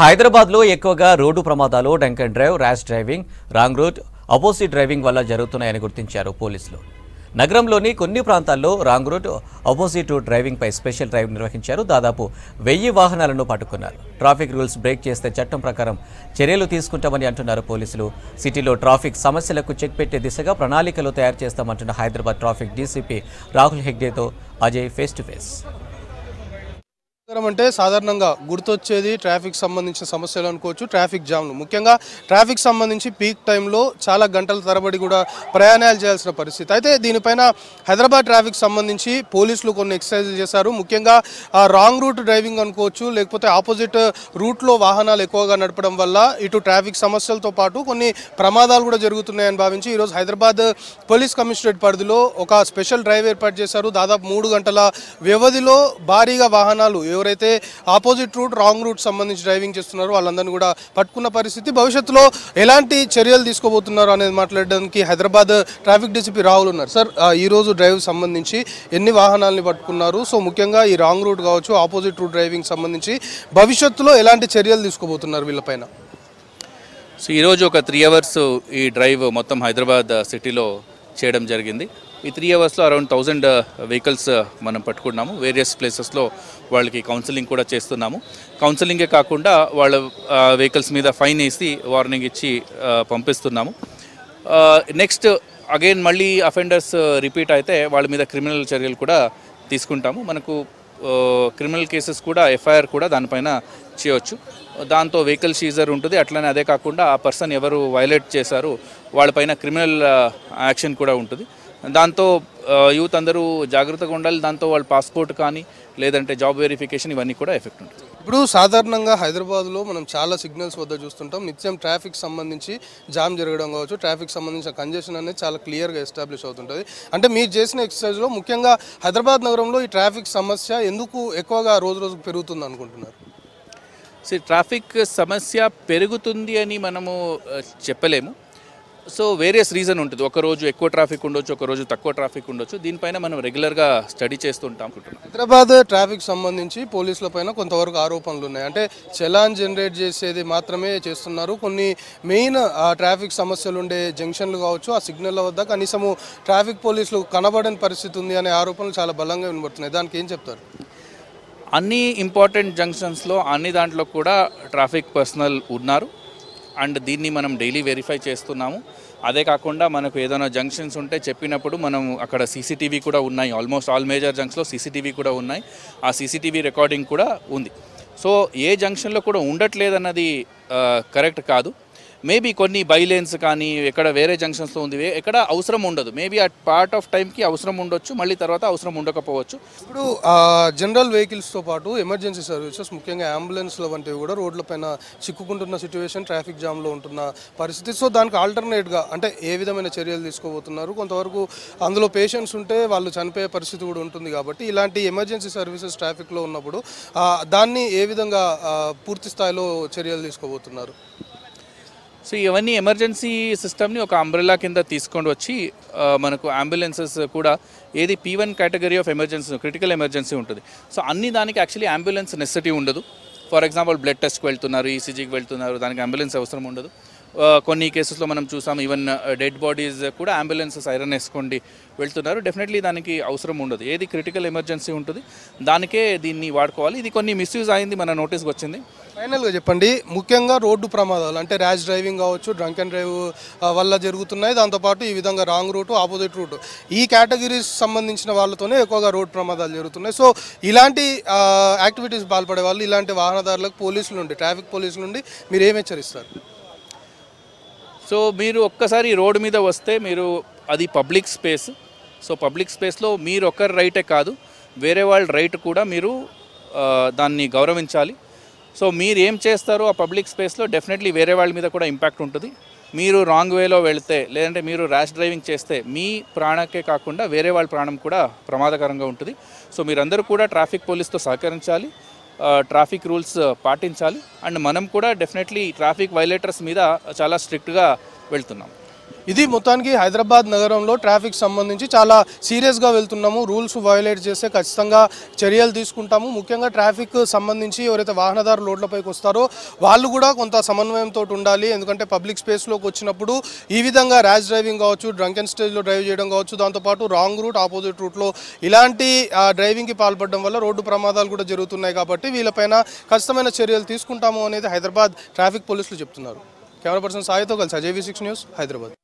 హైదరాబాద్లో ఎక్కువగా రోడ్డు ప్రమాదాలు, drunk and drive, rash driving, wrong route, opposite driving వల్ల జరుగుతున్నాయని గుర్తించారు పోలీసులు. నగరంలోని కొన్ని ప్రాంతాల్లో రాంగ్ రూట్, అపోజిట్ డ్రైవింగ్పై స్పెషల్ డ్రైవ్ నిర్వహించారు. దాదాపు 1000 వాహనాలను పట్టుకున్నారు. ట్రాఫిక్ రూల్స్ బ్రేక్ చేస్తే చట్టం ప్రకారం చర్యలు తీసుకుంటామని అంటున్నారు పోలీసులు. సిటీలో ట్రాఫిక్ సమస్యలకు చెక్ పెట్టే దిశగా ప్రణాళికలు తయారు చేస్తామంటున్న హైదరాబాద్ ట్రాఫిక్ డీసీపీ రాహుల్ హెగ్డేతో అజయ్ ఫేస్ టు ఫేస్. అంటే సాధారణంగా గుర్తొచ్చేది ట్రాఫిక్ సంబంధించిన సమస్యలు అనుకోవచ్చు. ట్రాఫిక్ జామ్లు ముఖ్యంగా ట్రాఫిక్ సంబంధించి పీక్ టైంలో చాలా గంటల తరబడి కూడా ప్రయాణాలు చేయాల్సిన పరిస్థితి. అయితే దీనిపైన హైదరాబాద్ ట్రాఫిక్ సంబంధించి పోలీసులు కొన్ని ఎక్సర్సైజులు చేశారు. ముఖ్యంగా రాంగ్ రూట్ డ్రైవింగ్ అనుకోవచ్చు, లేకపోతే ఆపోజిట్ రూట్లో వాహనాలు ఎక్కువగా నడపడం వల్ల ఇటు ట్రాఫిక్ సమస్యలతో పాటు కొన్ని ప్రమాదాలు కూడా జరుగుతున్నాయని భావించి ఈరోజు హైదరాబాద్ పోలీస్ కమిషనరేట్ పరిధిలో ఒక స్పెషల్ డ్రైవ్ ఏర్పాటు చేశారు. దాదాపు 3 గంటల వ్యవధిలో భారీగా వాహనాలు ఎవరైతే ఆపోజిట్ రూట్, రాంగ్ రూట్ సంబంధించి డ్రైవింగ్ చేస్తున్నారో వాళ్ళందరినీ కూడా పట్టుకున్న పరిస్థితి. భవిష్యత్తులో ఎలాంటి చర్యలు తీసుకోబోతున్నారు అనేది మాట్లాడడానికి హైదరాబాద్ ట్రాఫిక్ డీసీపీ రాహుల్ ఉన్నారు. సార్, ఈరోజు డ్రైవ్ సంబంధించి ఎన్ని వాహనాలని పట్టుకున్నారు? సో ముఖ్యంగా ఈ రాంగ్ రూట్ కావచ్చు, ఆపోజిట్ రూట్ డ్రైవింగ్ సంబంధించి భవిష్యత్తులో ఎలాంటి చర్యలు తీసుకోబోతున్నారు వీళ్ళపైన? సో ఈరోజు ఒక 3 అవర్స్ ఈ డ్రైవ్ మొత్తం హైదరాబాద్ సిటీలో చేయడం జరిగింది. ఈ 3 అవర్స్లో అరౌండ్ 1000 వెహికల్స్ మనం పట్టుకున్నాము. వేరియస్ ప్లేసెస్లో వాళ్ళకి కౌన్సిలింగ్ కూడా చేస్తున్నాము. కౌన్సిలింగే కాకుండా వాళ్ళ వెహికల్స్ మీద ఫైన్ వేసి వార్నింగ్ ఇచ్చి పంపిస్తున్నాము. నెక్స్ట్ అగైన్ మళ్ళీ అఫెండర్స్ రిపీట్ అయితే వాళ్ళ మీద క్రిమినల్ చర్యలు కూడా తీసుకుంటాము. మనకు క్రిమినల్ కేసెస్ కూడా, ఎఫ్ఐఆర్ కూడా దానిపైన చేయవచ్చు. దాంతో వెహికల్ సీజర్ ఉంటుంది. అట్లనే అదే కాకుండా ఆ పర్సన్ ఎవరు వైలేట్ చేశారో వాళ్ళపైన క్రిమినల్ యాక్షన్ కూడా ఉంటుంది. దాంతో యూత్ అందరూ జాగ్రత్తగా ఉండాలి. దాంతో వాళ్ళ పాస్పోర్ట్ కానీ లేదంటే జాబ్ వెరిఫికేషన్ ఇవన్నీ కూడా ఎఫెక్ట్ ఉంటుంది. ఇప్పుడు సాధారణంగా హైదరాబాద్లో మనం చాలా సిగ్నల్స్ వద్ద చూస్తుంటాం. నిత్యం ట్రాఫిక్ సంబంధించి జామ్ జరగడం కావచ్చు, ట్రాఫిక్ సంబంధించిన కంజెషన్ అనేది చాలా క్లియర్గా ఎస్టాబ్లిష్ అవుతుంటుంది. అంటే మీరు చేసిన ఎక్సర్సైజ్లో ముఖ్యంగా హైదరాబాద్ నగరంలో ఈ ట్రాఫిక్ సమస్య ఎందుకు ఎక్కువగా రోజు రోజుకు పెరుగుతుంది అనుకుంటున్నారు? ట్రాఫిక్ సమస్య పెరుగుతుంది అని మనము చెప్పలేము. సో వేరియస్ రీజన్ ఉంటుంది. ఒకరోజు ఎక్కువ ట్రాఫిక్ ఉండొచ్చు, ఒకరోజు తక్కువ ట్రాఫిక్ ఉండొచ్చు. దీనిపైన మనం రెగ్యులర్గా స్టడీ చేస్తుంటాం. హైదరాబాద్ ట్రాఫిక్ సంబంధించి పోలీసుల పైన కొంతవరకు ఆరోపణలు ఉన్నాయి. అంటే చలాన్ జనరేట్ చేసేది మాత్రమే చేస్తున్నారు. కొన్ని మెయిన్ ట్రాఫిక్ సమస్యలు ఉండే జంక్షన్లు కావచ్చు, ఆ సిగ్నల్ల వద్ద కనీసము ట్రాఫిక్ పోలీసులు కనబడని పరిస్థితి ఉంది అనే ఆరోపణలు చాలా బలంగా వినబడుతున్నాయి. దానికి ఏం చెప్తారు? అన్ని ఇంపార్టెంట్ జంక్షన్స్లో అన్ని దాంట్లో కూడా ట్రాఫిక్ పర్సనల్ ఉన్నారు. అండ్ దీన్ని మనం డైలీ వెరిఫై చేస్తున్నాము. అదే కాకుండా మనకు ఏదైనా జంక్షన్స్ ఉంటే చెప్పినప్పుడు మనం అక్కడ సీసీటీవీ కూడా ఉన్నాయి. ఆల్మోస్ట్ ఆల్ మేజర్ జంక్షన్లో సీసీటీవీ కూడా ఉన్నాయి. ఆ సీసీటీవీ రికార్డింగ్ కూడా ఉంది. సో ఏ జంక్షన్లో కూడా ఉండట్లేదన్నది కరెక్ట్ కాదు. మేబీ కొన్ని బైలేన్స్ కానీ ఎక్కడ వేరే జంక్షన్స్లో ఉంది, ఎక్కడ అవసరం ఉండదు. మేబీ ఆ పార్ట్ ఆఫ్ టైంకి అవసరం ఉండొచ్చు, మళ్ళీ తర్వాత అవసరం ఉండకపోవచ్చు. ఇప్పుడు జనరల్ వెహికల్స్తో పాటు ఎమర్జెన్సీ సర్వీసెస్, ముఖ్యంగా అంబులెన్స్ల వంటివి కూడా రోడ్లపైన చిక్కుకుంటున్న సిచ్యువేషన్, ట్రాఫిక్ జామ్లో ఉంటున్న పరిస్థితి. సో దానికి ఆల్టర్నేట్గా అంటే ఏ విధమైన చర్యలు తీసుకోబోతున్నారు? కొంతవరకు అందులో పేషెంట్స్ ఉంటే వాళ్ళు చనిపోయే పరిస్థితి కూడా ఉంటుంది కాబట్టి ఇలాంటి ఎమర్జెన్సీ సర్వీసెస్ ట్రాఫిక్లో ఉన్నప్పుడు దాన్ని ఏ విధంగా పూర్తి స్థాయిలో చర్యలు తీసుకోబోతున్నారు? సో ఇవన్నీ ఎమర్జెన్సీ సిస్టమ్ని ఒక అంబ్రెల్లా కింద తీసుకొని వచ్చి మనకు అంబులెన్సెస్ కూడా ఏది P1 category of emergency, critical emergency ఉంటుంది. సో అన్ని దానికి యాక్చువల్లీ అంబులెన్స్ నెసెసిటీ ఉండదు. ఫర్ ఎగ్జాంపుల్ బ్లడ్ టెస్ట్కి వెళ్తున్నారు, ఈసీజీకి వెళ్తున్నారు, దానికి అంబులెన్స్ అవసరం ఉండదు. కొన్ని కేసెస్లో మనం చూసాం, ఈవెన్ డెడ్ బాడీస్ కూడా అంబులెన్స్ సైరన్ వేసుకోండి వెళ్తున్నారు. డెఫినెట్లీ దానికి అవసరం ఉండదు. ఏది క్రిటికల్ ఎమర్జెన్సీ ఉంటుంది దానికే దీన్ని వాడుకోవాలి. ఇది కొన్ని మిస్యూజ్ అయింది, మన నోటీస్కి వచ్చింది. ఫైనల్గా చెప్పండి, ముఖ్యంగా రోడ్డు ప్రమాదాలు అంటే ర్యాష్ డ్రైవింగ్ కావచ్చు, డ్రంక్ అండ్ డ్రైవ్ వల్ల జరుగుతున్నాయి. దాంతోపాటు ఈ విధంగా రాంగ్ రూటు, ఆపోజిట్ రూటు, ఈ కేటగిరీస్ సంబంధించిన వాళ్ళతోనే ఎక్కువగా రోడ్డు ప్రమాదాలు జరుగుతున్నాయి. సో ఇలాంటి యాక్టివిటీస్ పాల్పడే వాళ్ళు, ఇలాంటి వాహనదారులకు పోలీసుల నుండి, ట్రాఫిక్ పోలీసుల నుండి మీరు ఏమి హెచ్చరిస్తారు? సో మీరు ఒక్కసారి రోడ్డు మీద వస్తే మీరు అది పబ్లిక్ స్పేస్. సో పబ్లిక్ స్పేస్లో మీరు ఒక్కరి రైటే కాదు, వేరే వాళ్ళ రైట్ కూడా మీరు దాన్ని గౌరవించాలి. సో మీరు ఏం చేస్తారో ఆ పబ్లిక్ స్పేస్లో డెఫినెట్లీ వేరే వాళ్ళ మీద కూడా ఇంపాక్ట్ ఉంటుంది. మీరు రాంగ్ వేలో వెళితే, లేదంటే మీరు ర్యాష్ డ్రైవింగ్ చేస్తే మీ ప్రాణకే కాకుండా వేరే వాళ్ళ ప్రాణం కూడా ప్రమాదకరంగా ఉంటుంది. సో మీరందరూ కూడా ట్రాఫిక్ పోలీస్తో సహకరించాలి, ట్రాఫిక్ రూల్స్ పాటించాలి. అండ్ మనం కూడా డెఫినెట్లీ ట్రాఫిక్ వైలేటర్స్ మీద చాలా స్ట్రిక్ట్గా వెళ్తున్నాం. ఇది మొత్తానికి హైదరాబాద్ నగరంలో ట్రాఫిక్ సంబంధించి చాలా సీరియస్గా వెళ్తున్నాము. రూల్స్ వయోలేట్ చేస్తే ఖచ్చితంగా చర్యలు తీసుకుంటాము. ముఖ్యంగా ట్రాఫిక్ సంబంధించి ఎవరైతే వాహనదారులు రోడ్లపైకి వస్తారో వాళ్ళు కూడా కొంత సమన్వయంతో ఉండాలి. ఎందుకంటే పబ్లిక్ స్పేస్లోకి వచ్చినప్పుడు ఈ విధంగా ర్యాష్ డ్రైవింగ్ కావచ్చు, డ్రంకెన్ స్టేజ్లో డ్రైవ్ చేయడం కావచ్చు, దాంతోపాటు రాంగ్ రూట్ ఆపోజిట్ రూట్లో ఇలాంటి డ్రైవింగ్కి పాల్పడడం వల్ల రోడ్డు ప్రమాదాలు కూడా జరుగుతున్నాయి. కాబట్టి వీళ్ళపైన ఖచ్చితమైన చర్యలు తీసుకుంటాము అనేది హైదరాబాద్ ట్రాఫిక్ పోలీసులు చెప్తున్నారు. కెమెరా పర్సన్ సాయితో కలిసి అజయ్ V6 న్యూస్, హైదరాబాద్.